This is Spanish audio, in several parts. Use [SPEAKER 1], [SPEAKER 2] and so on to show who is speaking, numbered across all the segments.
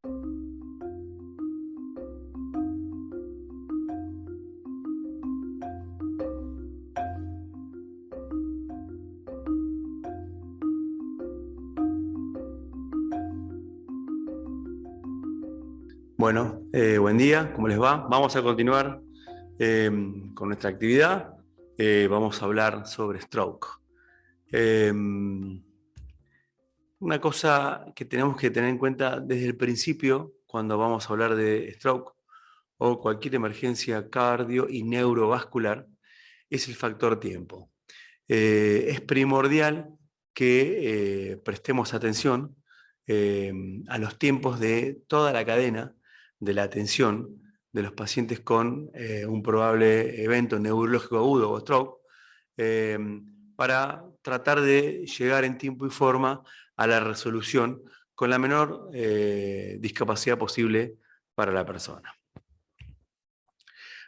[SPEAKER 1] Bueno, buen día, ¿cómo les va? Vamos a continuar con nuestra actividad. Vamos a hablar sobre stroke. Una cosa que tenemos que tener en cuenta desde el principio, cuando vamos a hablar de stroke o cualquier emergencia cardio y neurovascular, es el factor tiempo. Es primordial que prestemos atención a los tiempos de toda la cadena de la atención de los pacientes con un probable evento neurológico agudo o stroke, eh, para tratar de llegar en tiempo y forma a la resolución con la menor discapacidad posible para la persona.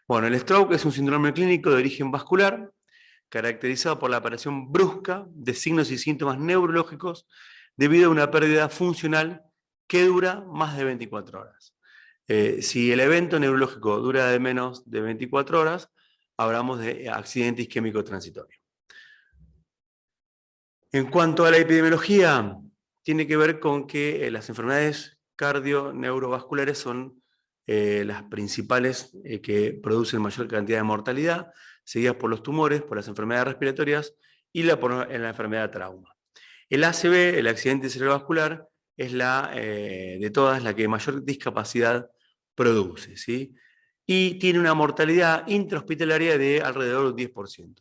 [SPEAKER 1] Bueno, el stroke es un síndrome clínico de origen vascular caracterizado por la aparición brusca de signos y síntomas neurológicos debido a una pérdida funcional que dura más de 24 horas. Si el evento neurológico dura de menos de 24 horas, hablamos de accidente isquémico transitorio. En cuanto a la epidemiología, tiene que ver con que las enfermedades cardio-neurovasculares son las principales que producen mayor cantidad de mortalidad, seguidas por los tumores, por las enfermedades respiratorias y por la enfermedad de trauma. El ACV, el accidente cerebrovascular, es de todas la que mayor discapacidad produce, ¿sí? Y tiene una mortalidad intrahospitalaria de alrededor del 10%.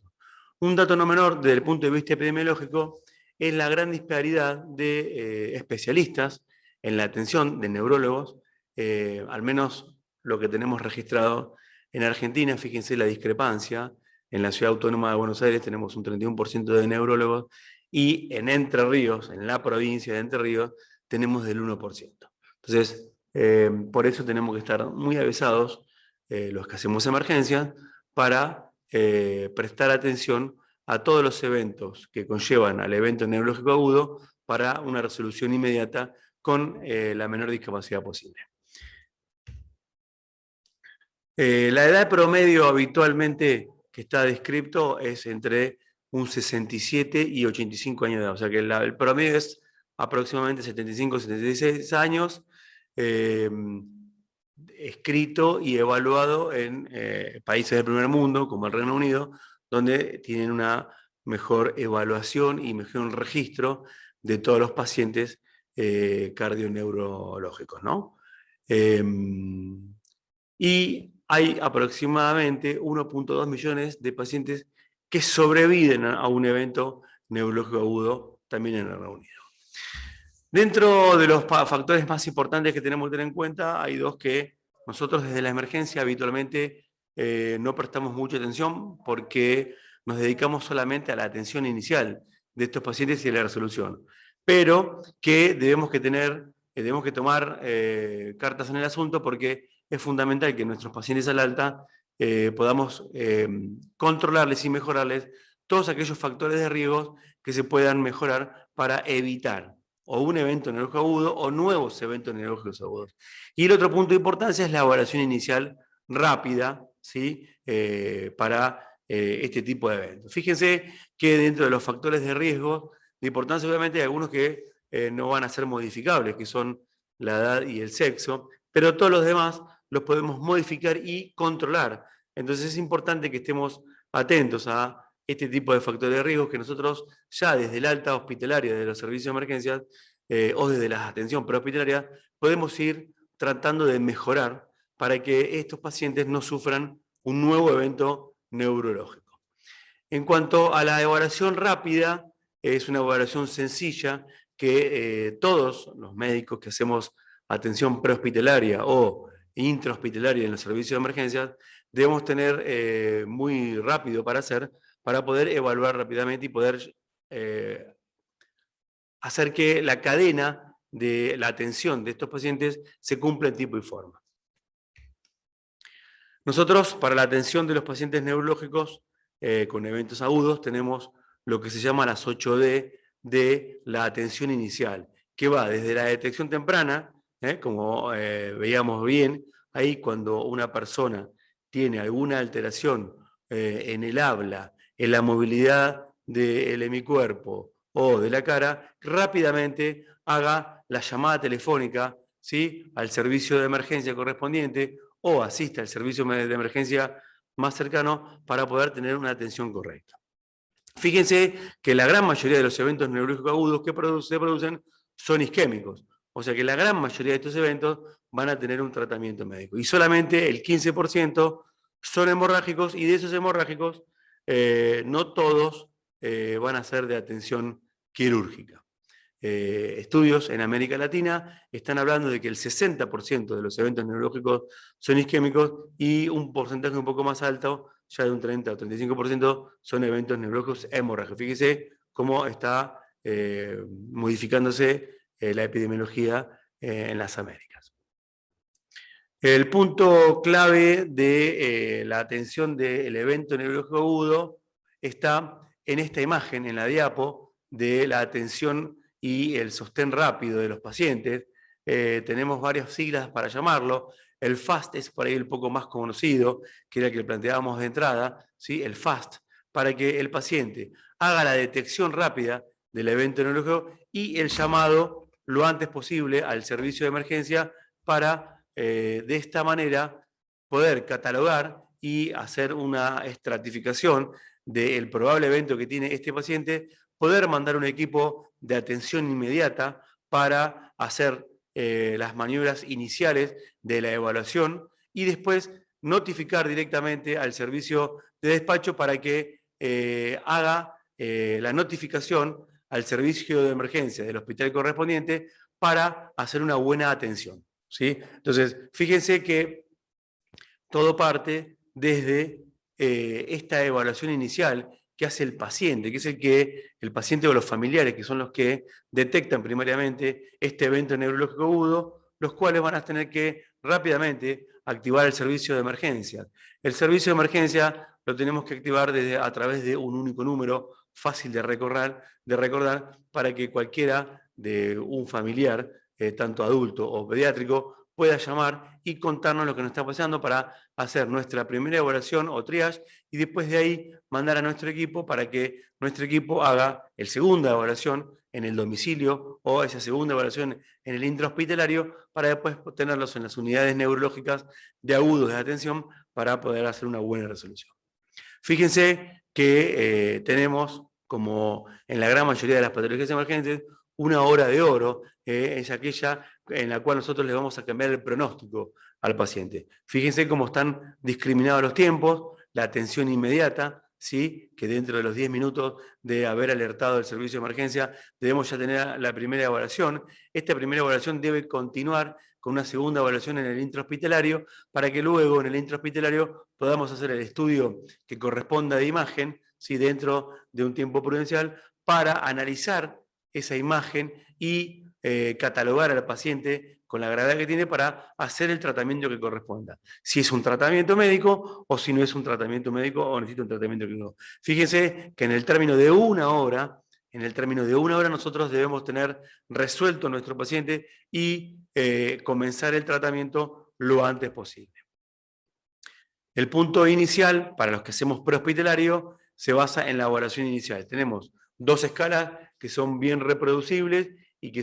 [SPEAKER 1] Un dato no menor desde el punto de vista epidemiológico es la gran disparidad de especialistas en la atención de neurólogos, al menos lo que tenemos registrado en Argentina. Fíjense la discrepancia. En la Ciudad Autónoma de Buenos Aires tenemos un 31% de neurólogos y en Entre Ríos, en la provincia de Entre Ríos, tenemos del 1%. Entonces, por eso tenemos que estar muy avisados los que hacemos emergencias para prestar atención a todos los eventos que conllevan al evento neurológico agudo para una resolución inmediata con la menor discapacidad posible. La edad promedio habitualmente que está descrito es entre un 67 y 85 años de edad, o sea que el promedio es aproximadamente 75 76 años, escrito y evaluado en países del primer mundo, como el Reino Unido, donde tienen una mejor evaluación y mejor registro de todos los pacientes cardioneurológicos, ¿no? Y hay aproximadamente 1.2 millones de pacientes que sobreviven a un evento neurológico agudo también en el Reino Unido. Dentro de los factores más importantes que tenemos que tener en cuenta, hay dos que nosotros desde la emergencia habitualmente no prestamos mucha atención porque nos dedicamos solamente a la atención inicial de estos pacientes y a la resolución. Pero que debemos que tomar cartas en el asunto porque es fundamental que nuestros pacientes al alta podamos controlarles y mejorarles todos aquellos factores de riesgo que se puedan mejorar para evitar o un evento neurológico agudo o nuevos eventos neurológicos agudos. Y el otro punto de importancia es la evaluación inicial rápida, ¿sí? Para este tipo de eventos. Fíjense que dentro de los factores de riesgo, de importancia obviamente hay algunos que no van a ser modificables, que son la edad y el sexo, pero todos los demás los podemos modificar y controlar. Entonces es importante que estemos atentos a este tipo de factores de riesgo que nosotros ya desde el alta hospitalaria de los servicios de emergencias o desde la atención prehospitalaria podemos ir tratando de mejorar para que estos pacientes no sufran un nuevo evento neurológico. En cuanto a la evaluación rápida, es una evaluación sencilla que todos los médicos que hacemos atención prehospitalaria o intrahospitalaria en los servicios de emergencias debemos tener muy rápido para hacer, para poder evaluar rápidamente y poder hacer que la cadena de la atención de estos pacientes se cumpla en tiempo y forma. Nosotros, para la atención de los pacientes neurológicos con eventos agudos, tenemos lo que se llama las 8D de la atención inicial, que va desde la detección temprana, como veíamos bien, ahí cuando una persona tiene alguna alteración en el habla, en la movilidad del hemicuerpo o de la cara, rápidamente haga la llamada telefónica, ¿sí?, al servicio de emergencia correspondiente o asista al servicio de emergencia más cercano para poder tener una atención correcta. Fíjense que la gran mayoría de los eventos neurológicos agudos que se producen son isquémicos. O sea que la gran mayoría de estos eventos van a tener un tratamiento médico. Y solamente el 15% son hemorrágicos, y de esos hemorrágicos no todos van a ser de atención quirúrgica. Estudios en América Latina están hablando de que el 60% de los eventos neurológicos son isquémicos y un porcentaje un poco más alto, ya de un 30 o 35%, son eventos neurológicos hemorrágicos. Fíjese cómo está modificándose la epidemiología en las Américas. El punto clave de la atención del evento neurológico agudo está en esta imagen, en la diapo, de la atención y el sostén rápido de los pacientes. Tenemos varias siglas para llamarlo. El FAST es por ahí un poco más conocido, que era el que planteábamos de entrada, ¿sí? El FAST, para que el paciente haga la detección rápida del evento neurológico y el llamado lo antes posible al servicio de emergencia para, de esta manera, poder catalogar y hacer una estratificación del probable evento que tiene este paciente, poder mandar un equipo de atención inmediata para hacer las maniobras iniciales de la evaluación y después notificar directamente al servicio de despacho para que haga la notificación al servicio de emergencia del hospital correspondiente para hacer una buena atención, ¿sí? Entonces, fíjense que todo parte desde esta evaluación inicial que hace el paciente, que es el paciente o los familiares, que son los que detectan primariamente este evento neurológico agudo, los cuales van a tener que rápidamente activar el servicio de emergencia. El servicio de emergencia lo tenemos que activar a través de un único número, fácil de recordar para que cualquiera de un familiar, tanto adulto o pediátrico, pueda llamar y contarnos lo que nos está pasando para hacer nuestra primera evaluación o triage y después de ahí mandar a nuestro equipo para que nuestro equipo haga la segunda evaluación en el domicilio o esa segunda evaluación en el intrahospitalario para después tenerlos en las unidades neurológicas de agudos de atención para poder hacer una buena resolución. Fíjense que tenemos, como en la gran mayoría de las patologías emergentes, una hora de oro, es aquella en la cual nosotros le vamos a cambiar el pronóstico al paciente. Fíjense cómo están discriminados los tiempos, la atención inmediata, ¿sí?, que dentro de los 10 minutos de haber alertado el servicio de emergencia debemos ya tener la primera evaluación. Esta primera evaluación debe continuar con una segunda evaluación en el intrahospitalario para que luego en el intrahospitalario podamos hacer el estudio que corresponda de imagen, ¿sí?, dentro de un tiempo prudencial para analizar esa imagen y catalogar al paciente con la gravedad que tiene para hacer el tratamiento que corresponda. Si es un tratamiento médico o si no es un tratamiento médico o necesita un tratamiento clínico. Fíjense que en el término de una hora, nosotros debemos tener resuelto a nuestro paciente y comenzar el tratamiento lo antes posible. El punto inicial, para los que hacemos prehospitalario, se basa en la evaluación inicial. Tenemos dos escalas que son bien reproducibles y que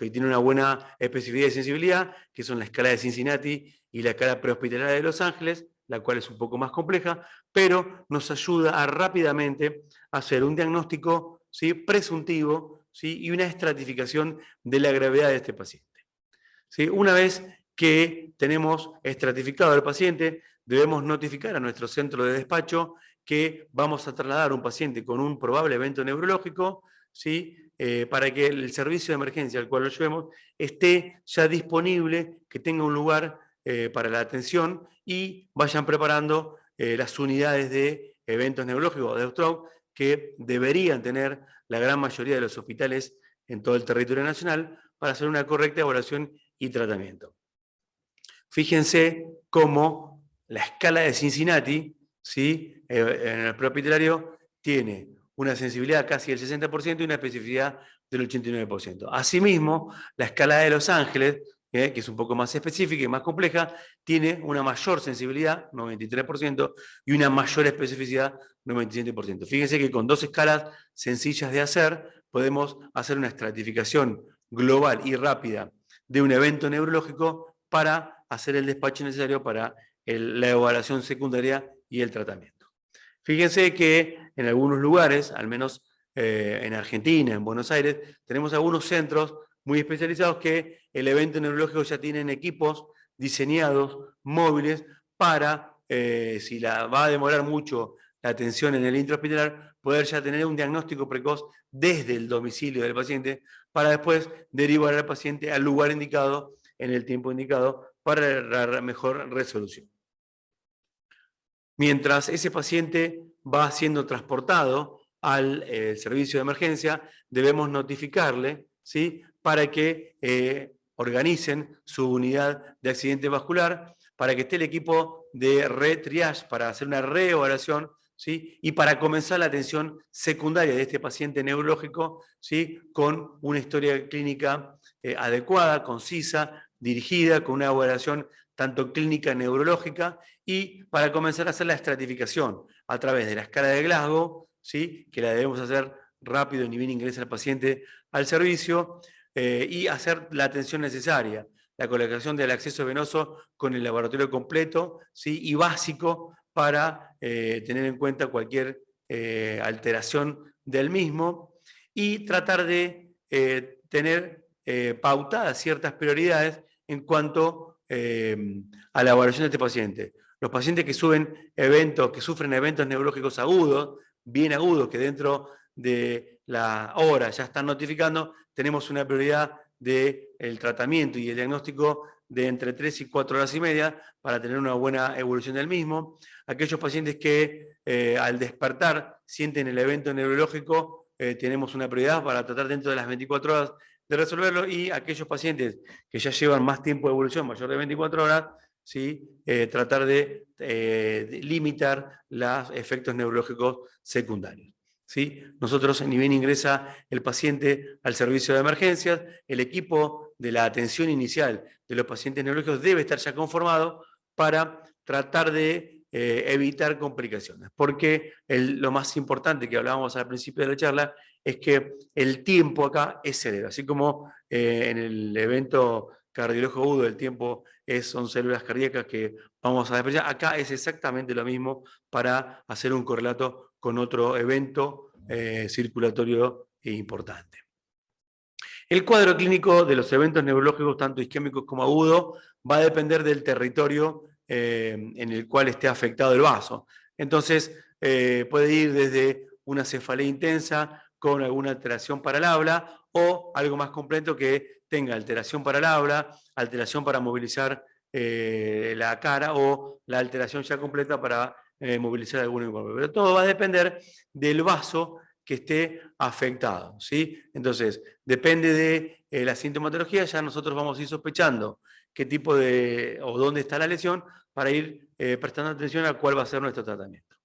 [SPEAKER 1] tienen una buena especificidad y sensibilidad, que son la escala de Cincinnati y la escala prehospitalaria de Los Ángeles, la cual es un poco más compleja, pero nos ayuda a rápidamente hacer un diagnóstico, ¿sí?, presuntivo, ¿sí?, y una estratificación de la gravedad de este paciente, ¿sí? Una vez que tenemos estratificado al paciente, debemos notificar a nuestro centro de despacho que vamos a trasladar a un paciente con un probable evento neurológico, ¿sí?, para que el servicio de emergencia al cual lo llevemos esté ya disponible, que tenga un lugar para la atención y vayan preparando las unidades de eventos neurológicos de stroke que deberían tener la gran mayoría de los hospitales en todo el territorio nacional para hacer una correcta evaluación y tratamiento. Fíjense cómo la escala de Cincinnati, ¿sí?, en el prehospitalario tiene una sensibilidad casi del 60% y una especificidad del 89%. Asimismo, la escala de Los Ángeles, que es un poco más específica y más compleja, tiene una mayor sensibilidad, 93%, y una mayor especificidad, 97%. Fíjense que con dos escalas sencillas de hacer, podemos hacer una estratificación global y rápida de un evento neurológico para hacer el despacho necesario para la evaluación secundaria y el tratamiento. Fíjense que en algunos lugares, al menos en Argentina, en Buenos Aires, tenemos algunos centros muy especializados que el evento neurológico ya tienen equipos diseñados, móviles, para, si va a demorar mucho la atención en el intrahospitalar, poder ya tener un diagnóstico precoz desde el domicilio del paciente para después derivar al paciente al lugar indicado en el tiempo indicado para la mejor resolución. Mientras ese paciente va siendo transportado al servicio de emergencia, debemos notificarle, ¿sí?, para que organicen su unidad de accidente vascular, para que esté el equipo de re-triage para hacer una reevaluación, ¿sí?, y para comenzar la atención secundaria de este paciente neurológico, ¿sí?, con una historia clínica adecuada, concisa, dirigida, con una evaluación tanto clínica neurológica, y para comenzar a hacer la estratificación a través de la escala de Glasgow, ¿sí?, que la debemos hacer rápido, ni bien ingresa el paciente al servicio, y hacer la atención necesaria, la colocación del acceso venoso con el laboratorio completo, ¿sí?, y básico para tener en cuenta cualquier alteración del mismo, y tratar de tener pautadas ciertas prioridades en cuanto a la evaluación de este paciente. Los pacientes que sufren eventos neurológicos agudos, bien agudos, que dentro de la hora ya están notificando, tenemos una prioridad del tratamiento y el diagnóstico de entre 3 y 4 horas y media para tener una buena evolución del mismo. Aquellos pacientes que al despertar sienten el evento neurológico, tenemos una prioridad para tratar dentro de las 24 horas de resolverlo, y aquellos pacientes que ya llevan más tiempo de evolución, mayor de 24 horas, ¿sí?, tratar de limitar los efectos neurológicos secundarios, ¿sí? Nosotros, ni bien ingresa el paciente al servicio de emergencias, el equipo de la atención inicial de los pacientes neurológicos debe estar ya conformado para tratar de evitar complicaciones, porque lo más importante que hablábamos al principio de la charla es que el tiempo acá es cero, así como en el evento cardiológico agudo el tiempo son células cardíacas que vamos a despreciar. Acá es exactamente lo mismo para hacer un correlato con otro evento circulatorio importante. El cuadro clínico de los eventos neurológicos, tanto isquémicos como agudos, va a depender del territorio en el cual esté afectado el vaso. Entonces, puede ir desde una cefalea intensa con alguna alteración para el habla, o algo más completo que tenga alteración para el habla, alteración para movilizar la cara, o la alteración ya completa para movilizar algún incorporo. Pero todo va a depender del vaso que esté afectado, ¿sí? Entonces, depende de la sintomatología, ya nosotros vamos a ir sospechando qué tipo de, o dónde está la lesión, para ir prestando atención a cuál va a ser nuestro tratamiento.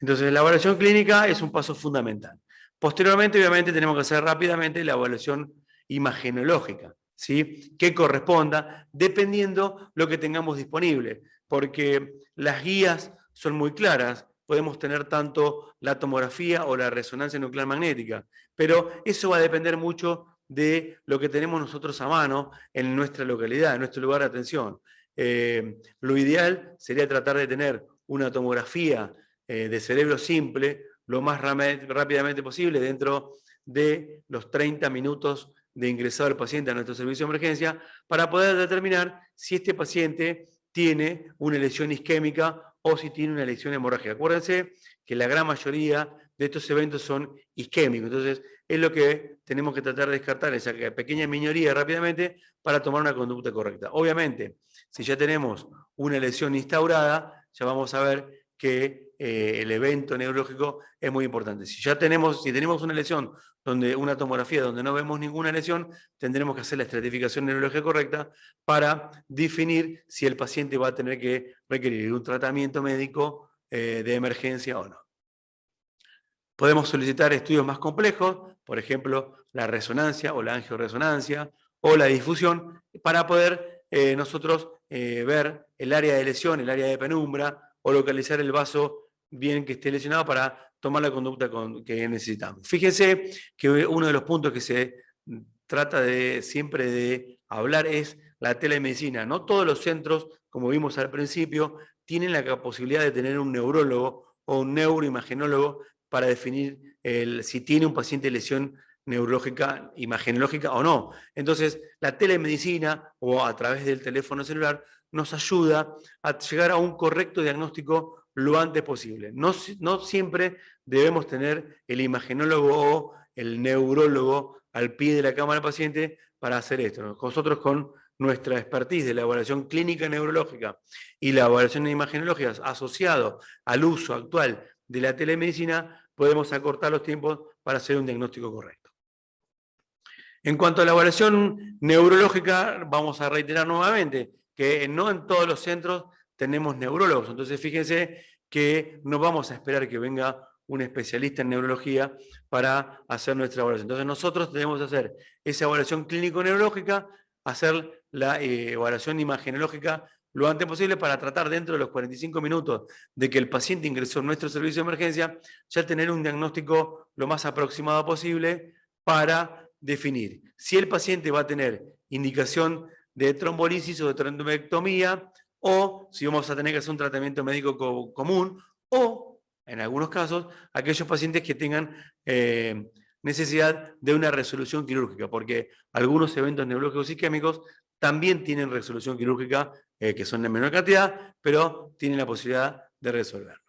[SPEAKER 1] Entonces, la evaluación clínica es un paso fundamental. Posteriormente, obviamente, tenemos que hacer rápidamente la evaluación imagenológica, ¿sí?, que corresponda dependiendo lo que tengamos disponible, porque las guías son muy claras. Podemos tener tanto la tomografía o la resonancia nuclear magnética, pero eso va a depender mucho de lo que tenemos nosotros a mano en nuestra localidad, en nuestro lugar de atención. Lo ideal sería tratar de tener una tomografía de cerebro simple lo más rápidamente posible, dentro de los 30 minutos de ingresado el paciente a nuestro servicio de emergencia, para poder determinar si este paciente tiene una lesión isquémica o si tiene una lesión hemorrágica. Acuérdense que la gran mayoría de estos eventos son isquémicos, entonces es lo que tenemos que tratar de descartar, esa pequeña minoría rápidamente, para tomar una conducta correcta. Obviamente, si ya tenemos una lesión instaurada, ya vamos a ver que el evento neurológico es muy importante. Si tenemos una lesión, una tomografía donde no vemos ninguna lesión, tendremos que hacer la estratificación neurológica correcta para definir si el paciente va a tener que requerir un tratamiento médico de emergencia o no. Podemos solicitar estudios más complejos, por ejemplo, la resonancia o la angioresonancia, o la difusión, para poder nosotros ver el área de lesión, el área de penumbra, o localizar el vaso bien que esté lesionado para tomar la conducta que necesitamos. Fíjense que uno de los puntos que se trata siempre de hablar es la telemedicina. No todos los centros, como vimos al principio, tienen la posibilidad de tener un neurólogo o un neuroimagenólogo para definir si tiene un paciente lesión neurológica, imagenológica o no. Entonces, la telemedicina o a través del teléfono celular nos ayuda a llegar a un correcto diagnóstico lo antes posible. No siempre debemos tener el imagenólogo o el neurólogo al pie de la cama del paciente para hacer esto. Nosotros con nuestra expertise de la evaluación clínica neurológica y la evaluación imagenológica asociado al uso actual de la telemedicina, podemos acortar los tiempos para hacer un diagnóstico correcto. En cuanto a la evaluación neurológica, vamos a reiterar nuevamente que no en todos los centros tenemos neurólogos. Entonces, fíjense que no vamos a esperar que venga un especialista en neurología para hacer nuestra evaluación. Entonces, nosotros debemos hacer esa evaluación clínico-neurológica, hacer la evaluación imagenológica lo antes posible para tratar dentro de los 45 minutos de que el paciente ingresó en nuestro servicio de emergencia, ya tener un diagnóstico lo más aproximado posible para definir si el paciente va a tener indicación de trombolisis o de trombectomía, o si vamos a tener que hacer un tratamiento médico común, o, en algunos casos, aquellos pacientes que tengan necesidad de una resolución quirúrgica, porque algunos eventos neurológicos isquémicos también tienen resolución quirúrgica, que son de menor cantidad, pero tienen la posibilidad de resolverlo.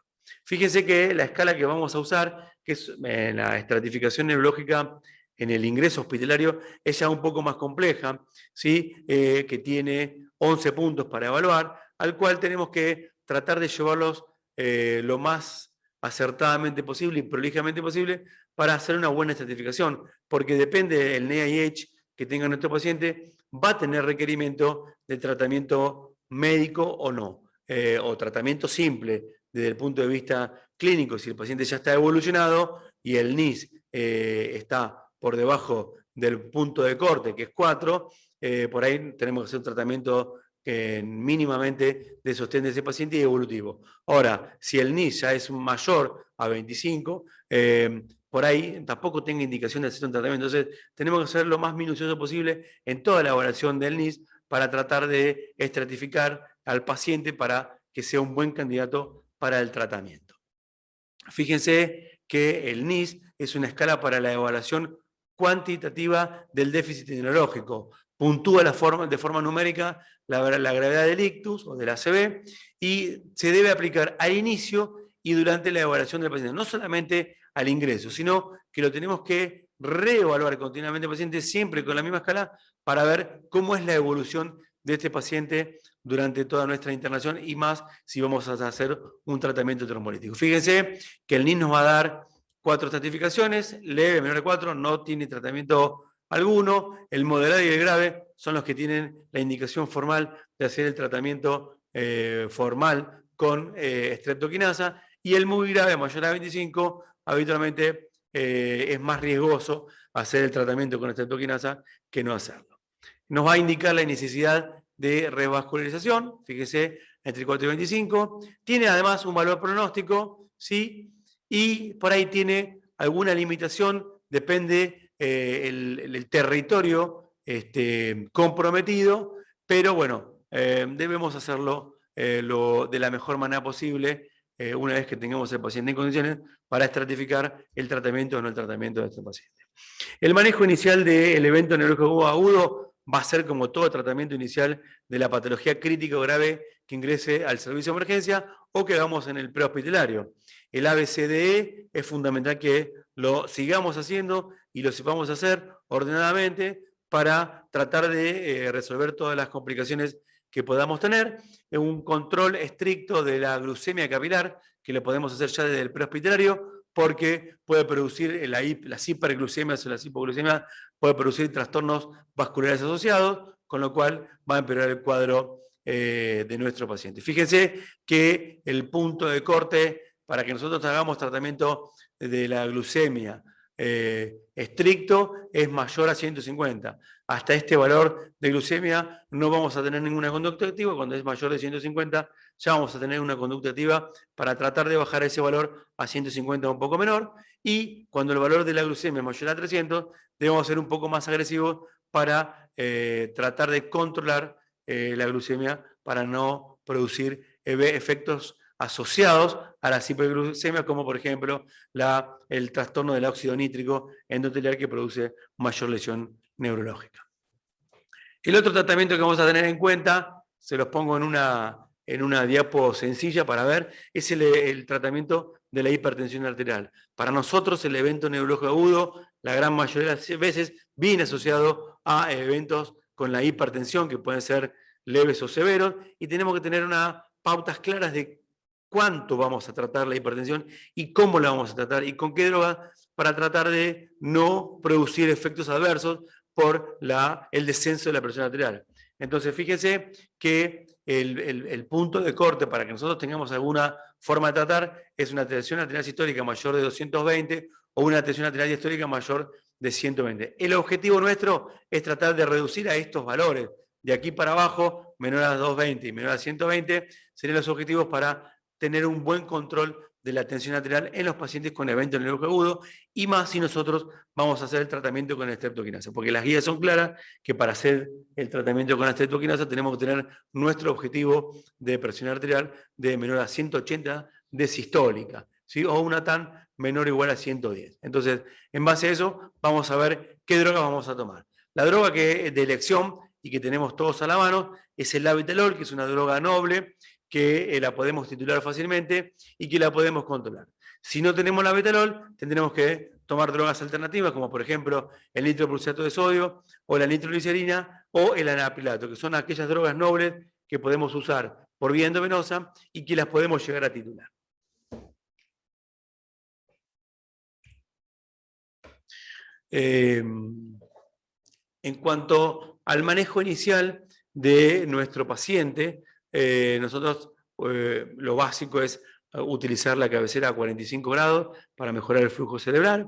[SPEAKER 1] Fíjense que la escala que vamos a usar, que es la estratificación neurológica en el ingreso hospitalario, es ya un poco más compleja, ¿sí? Que tiene 11 puntos para evaluar, al cual tenemos que tratar de llevarlos lo más acertadamente posible y prolijamente posible para hacer una buena estratificación, porque depende del NIH que tenga nuestro paciente, va a tener requerimiento de tratamiento médico o no, o tratamiento simple desde el punto de vista clínico. Si el paciente ya está evolucionado y el NIS está por debajo del punto de corte, que es 4, por ahí tenemos que hacer un tratamiento mínimamente de sostén de ese paciente y evolutivo. Ahora, si el NIS ya es mayor a 25, por ahí tampoco tenga indicación de hacer un tratamiento. Entonces, tenemos que ser lo más minucioso posible en toda la evaluación del NIS para tratar de estratificar al paciente para que sea un buen candidato para el tratamiento. Fíjense que el NIS es una escala para la evaluación cuantitativa del déficit neurológico. Puntúa de forma numérica la gravedad del ictus o del ACV y se debe aplicar al inicio y durante la evaluación del paciente. No solamente al ingreso, sino que lo tenemos que reevaluar continuamente al paciente, siempre con la misma escala, para ver cómo es la evolución de este paciente durante toda nuestra internación y más si vamos a hacer un tratamiento trombolítico. Fíjense que el NIS nos va a dar 4 estratificaciones, leve, menor de 4, no tiene tratamiento alguno. El moderado y el grave son los que tienen la indicación formal de hacer el tratamiento formal con streptokinasa, y el muy grave, mayor a 25, habitualmente es más riesgoso hacer el tratamiento con streptokinasa que no hacerlo. Nos va a indicar la necesidad de revascularización, fíjese, entre 4 y 25. Tiene además un valor pronóstico, ¿sí? Y por ahí tiene alguna limitación, depende el territorio comprometido, pero bueno, debemos hacerlo de la mejor manera posible una vez que tengamos el paciente en condiciones para estratificar el tratamiento o no el tratamiento de este paciente. El manejo inicial del evento neurológico agudo va a ser como todo tratamiento inicial de la patología crítica o grave que ingrese al servicio de emergencia o que hagamos en el prehospitalario. El ABCDE es fundamental que lo sigamos haciendo y lo sepamos hacer ordenadamente para tratar de resolver todas las complicaciones que podamos tener. Un control estricto de la glucemia capilar, que lo podemos hacer ya desde el prehospitalario, porque puede producir las hiperglucemias o las hipoglucemias, puede producir trastornos vasculares asociados, con lo cual va a empeorar el cuadro de nuestro paciente. Fíjense que el punto de corte para que nosotros hagamos tratamiento de la glucemia estricto es mayor a 150. Hasta este valor de glucemia no vamos a tener ninguna conducta activa. Cuando es mayor de 150 ya vamos a tener una conducta activa para tratar de bajar ese valor a 150 o un poco menor. Y cuando el valor de la glucemia es mayor a 300, debemos ser un poco más agresivos para tratar de controlar la glucemia para no producir efectos asociados a la hiperglucemia, como por ejemplo el trastorno del óxido nítrico endotelial que produce mayor lesión neurológica. El otro tratamiento que vamos a tener en cuenta, se los pongo en una diapo sencilla para ver, es el tratamiento de la hipertensión arterial. Para nosotros el evento neurológico agudo, la gran mayoría de las veces, viene asociado a eventos con la hipertensión, que pueden ser leves o severos, y tenemos que tener unas pautas claras de cuánto vamos a tratar la hipertensión y cómo la vamos a tratar y con qué droga, para tratar de no producir efectos adversos por el descenso de la presión arterial. Entonces, fíjense que el punto de corte para que nosotros tengamos alguna forma de tratar es una tensión arterial sistólica mayor de 220 o una tensión arterial diastólica mayor de 120. El objetivo nuestro es tratar de reducir a estos valores. De aquí para abajo, menor a 220 y menor a 120, serían los objetivos para tener un buen control de la tensión arterial en los pacientes con evento neurológico agudo, y más si nosotros vamos a hacer el tratamiento con streptokinasa, porque las guías son claras que para hacer el tratamiento con la streptokinasa tenemos que tener nuestro objetivo de presión arterial de menor a 180 de sistólica, ¿sí? O una TAN menor o igual a 110. Entonces, en base a eso, vamos a ver qué droga vamos a tomar. La droga que de elección y que tenemos todos a la mano es el labetalol, que es una droga noble, que la podemos titular fácilmente y que la podemos controlar. Si no tenemos labetalol, tendremos que tomar drogas alternativas, como por ejemplo el nitroprusiato de sodio, o la nitroglicerina, o el anapilato, que son aquellas drogas nobles que podemos usar por vía endovenosa y que las podemos llegar a titular. En cuanto al manejo inicial de nuestro paciente, nosotros lo básico es utilizar la cabecera a 45 grados para mejorar el flujo cerebral,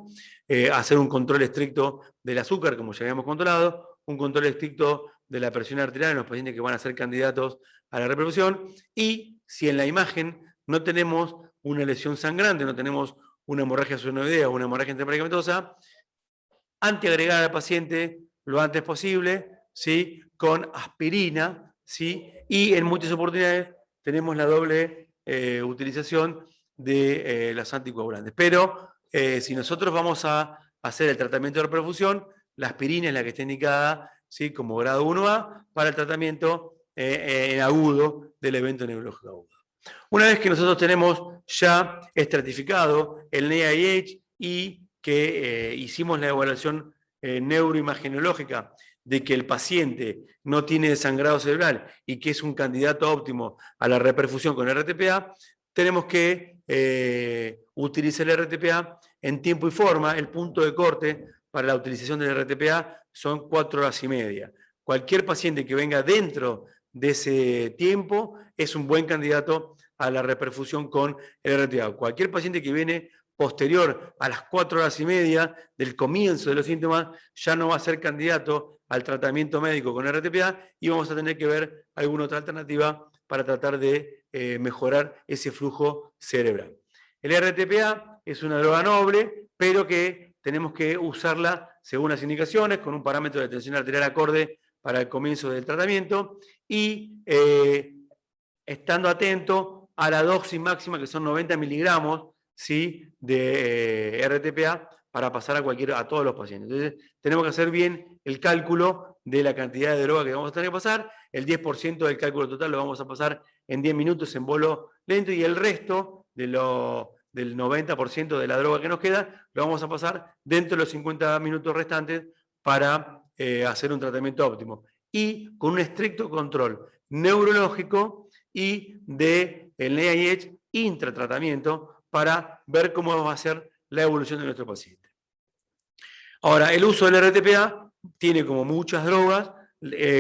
[SPEAKER 1] hacer un control estricto del azúcar, como ya habíamos controlado, un control estricto de la presión arterial en los pacientes que van a ser candidatos a la reperfusión, y si en la imagen no tenemos una lesión sangrante, no tenemos una hemorragia solenoidea o una hemorragia intramedicamentosa, antiagregar al paciente lo antes posible, ¿sí? Con aspirina, ¿sí? Y en muchas oportunidades tenemos la doble utilización de los anticoagulantes. Pero si nosotros vamos a hacer el tratamiento de reperfusión, la aspirina es la que está indicada, ¿sí? Como grado 1A para el tratamiento agudo del evento neurológico agudo. Una vez que nosotros tenemos ya estratificado el NIH y que hicimos la evaluación neuroimagenológica de que el paciente no tiene sangrado cerebral y que es un candidato óptimo a la reperfusión con RTPA, tenemos que utilizar el RTPA en tiempo y forma. El punto de corte para la utilización del RTPA son 4 horas y media. Cualquier paciente que venga dentro de ese tiempo es un buen candidato a la reperfusión con el RTPA. Cualquier paciente que viene posterior a las 4 horas y media del comienzo de los síntomas ya no va a ser candidato al tratamiento médico con RTPA, y vamos a tener que ver alguna otra alternativa para tratar de mejorar ese flujo cerebral. El RTPA es una droga noble, pero que tenemos que usarla según las indicaciones, con un parámetro de tensión arterial acorde para el comienzo del tratamiento, y estando atento a la dosis máxima, que son 90 miligramos, ¿sí? De RTPA, para pasar a todos los pacientes. Entonces, tenemos que hacer bien el cálculo de la cantidad de droga que vamos a tener que pasar. El 10% del cálculo total lo vamos a pasar en 10 minutos en bolo lento, y el resto del 90% de la droga que nos queda lo vamos a pasar dentro de los 50 minutos restantes para hacer un tratamiento óptimo. Y con un estricto control neurológico y del NIH intratratamiento para ver cómo va a ser la evolución de nuestro paciente. Ahora, el uso del RTPA tiene, como muchas drogas,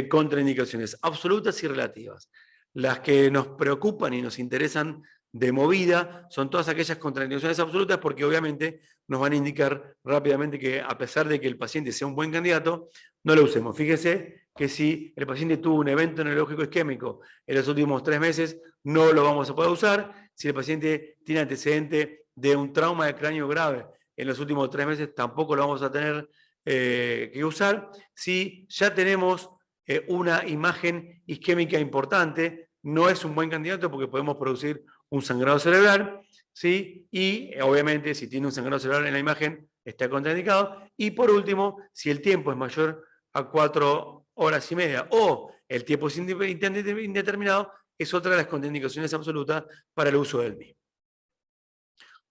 [SPEAKER 1] contraindicaciones absolutas y relativas. Las que nos preocupan y nos interesan de movida son todas aquellas contraindicaciones absolutas, porque obviamente nos van a indicar rápidamente que, a pesar de que el paciente sea un buen candidato, no lo usemos. Fíjese que si el paciente tuvo un evento neurológico isquémico en los últimos 3 meses, no lo vamos a poder usar. Si el paciente tiene antecedente de un trauma de cráneo grave en los últimos 3 meses, tampoco lo vamos a tener que usar. Si ya tenemos una imagen isquémica importante, no es un buen candidato porque podemos producir un sangrado cerebral, ¿sí? Y obviamente si tiene un sangrado cerebral en la imagen está contraindicado. Y por último, si el tiempo es mayor a 4 horas y media o el tiempo es indeterminado, es otra de las contraindicaciones absolutas para el uso del mismo.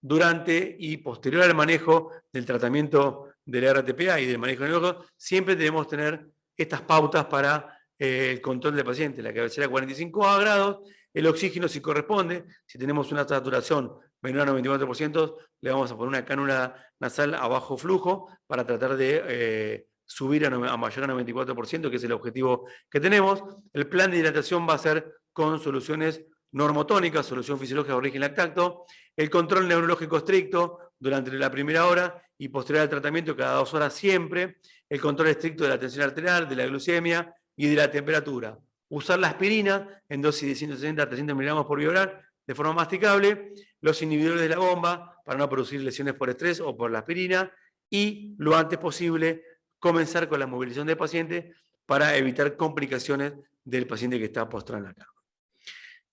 [SPEAKER 1] Durante y posterior al manejo del tratamiento del RTPA y del manejo neurológico, siempre debemos tener estas pautas para el control del paciente. La cabecera 45 grados, el oxígeno si corresponde, si tenemos una saturación menor a 94%, le vamos a poner una cánula nasal a bajo flujo para tratar de subir a mayor a 94%, que es el objetivo que tenemos. El plan de hidratación va a ser con soluciones normotónicas, solución fisiológica de origen lactato, el control neurológico estricto durante la primera hora y posterior al tratamiento cada 2 horas siempre, el control estricto de la tensión arterial, de la glucemia y de la temperatura. Usar la aspirina en dosis de 160 a 300 miligramos por vía oral de forma masticable, los inhibidores de la bomba para no producir lesiones por estrés o por la aspirina y lo antes posible comenzar con la movilización del paciente para evitar complicaciones del paciente que está postrado en la cama.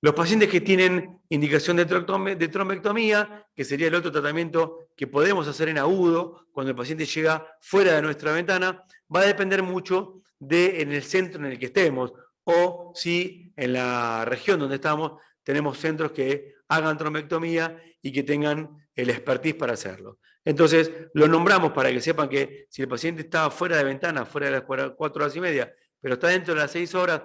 [SPEAKER 1] Los pacientes que tienen indicación de trombectomía, que sería el otro tratamiento que podemos hacer en agudo, cuando el paciente llega fuera de nuestra ventana, va a depender mucho en el centro en el que estemos, o si en la región donde estamos tenemos centros que hagan trombectomía y que tengan el expertise para hacerlo. Entonces, lo nombramos para que sepan que si el paciente está fuera de ventana, fuera de las 4 horas y media, pero está dentro de las 6 horas,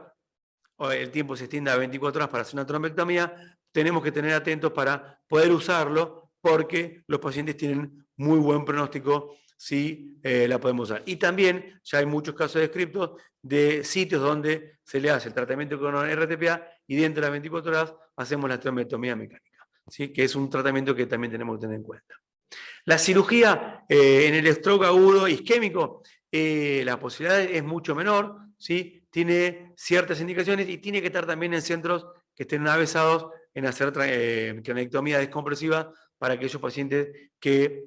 [SPEAKER 1] el tiempo se extiende a 24 horas para hacer una trombectomía, tenemos que tener atentos para poder usarlo porque los pacientes tienen muy buen pronóstico si la podemos usar. Y también ya hay muchos casos descritos de sitios donde se le hace el tratamiento con RTPA y dentro de las 24 horas hacemos la trombectomía mecánica, ¿sí? Que es un tratamiento que también tenemos que tener en cuenta. La cirugía en el stroke agudo isquémico, la posibilidad es mucho menor, ¿sí? Tiene ciertas indicaciones y tiene que estar también en centros que estén avesados en hacer cranectomía descompresiva para aquellos pacientes que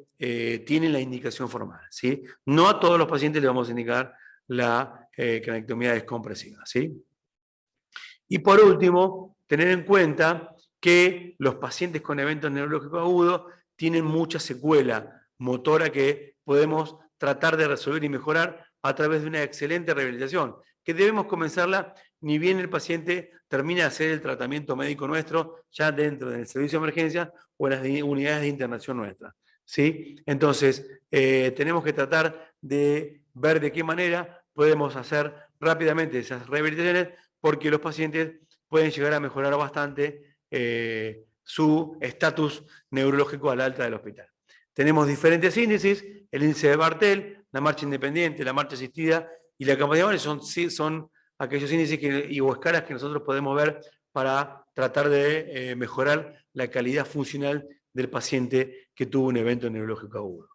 [SPEAKER 1] tienen la indicación formal, ¿sí? No a todos los pacientes les vamos a indicar la cranectomía descompresiva, ¿sí? Y por último, tener en cuenta que los pacientes con eventos neurológicos agudos tienen mucha secuela motora que podemos tratar de resolver y mejorar a través de una excelente rehabilitación, que debemos comenzarla ni bien el paciente termina de hacer el tratamiento médico nuestro, ya dentro del servicio de emergencia o en las unidades de internación nuestras, ¿sí? Entonces, tenemos que tratar de ver de qué manera podemos hacer rápidamente esas rehabilitaciones, porque los pacientes pueden llegar a mejorar bastante su estatus neurológico a la alta del hospital. Tenemos diferentes índices, el índice de Bartel, la marcha independiente, la marcha asistida y la capacidad de son aquellos índices o escalas que nosotros podemos ver para tratar de mejorar la calidad funcional del paciente que tuvo un evento neurológico agudo,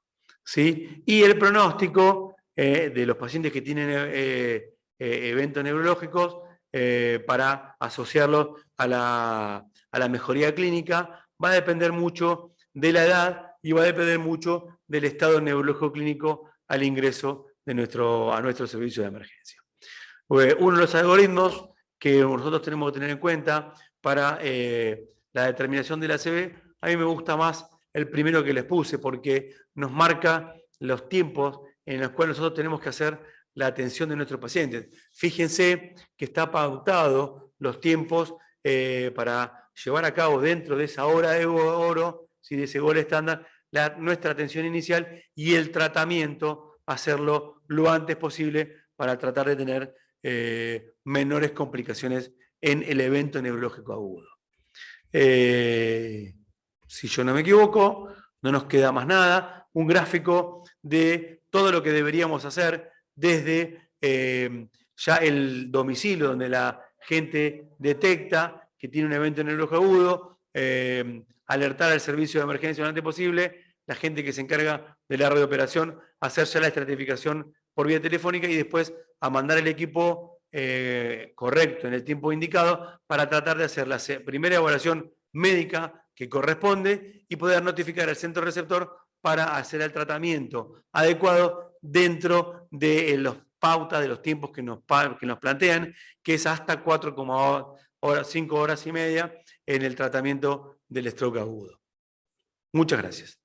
[SPEAKER 1] ¿sí? Y el pronóstico de los pacientes que tienen eventos neurológicos para asociarlos a la mejoría clínica va a depender mucho de la edad y va a depender mucho del estado neurológico clínico al ingreso a nuestro servicio de emergencia. Uno de los algoritmos que nosotros tenemos que tener en cuenta para la determinación de la ACV, a mí me gusta más el primero que les puse porque nos marca los tiempos en los cuales nosotros tenemos que hacer la atención de nuestros pacientes. Fíjense que está pautado los tiempos para llevar a cabo dentro de esa hora de oro, ¿sí? De ese gol estándar, nuestra atención inicial y el tratamiento, hacerlo lo antes posible para tratar de tener menores complicaciones en el evento neurológico agudo. Si yo no me equivoco, no nos queda más nada. Un gráfico de todo lo que deberíamos hacer desde ya el domicilio donde la gente detecta que tiene un evento neurológico agudo, alertar al servicio de emergencia lo antes posible, la gente que se encarga de la radiooperación a hacer ya la estratificación por vía telefónica y después a mandar el equipo correcto en el tiempo indicado para tratar de hacer la primera evaluación médica que corresponde y poder notificar al centro receptor para hacer el tratamiento adecuado dentro de las pautas, de los tiempos que nos plantean, que es hasta 4,5 horas y media en el tratamiento del stroke agudo. Muchas gracias.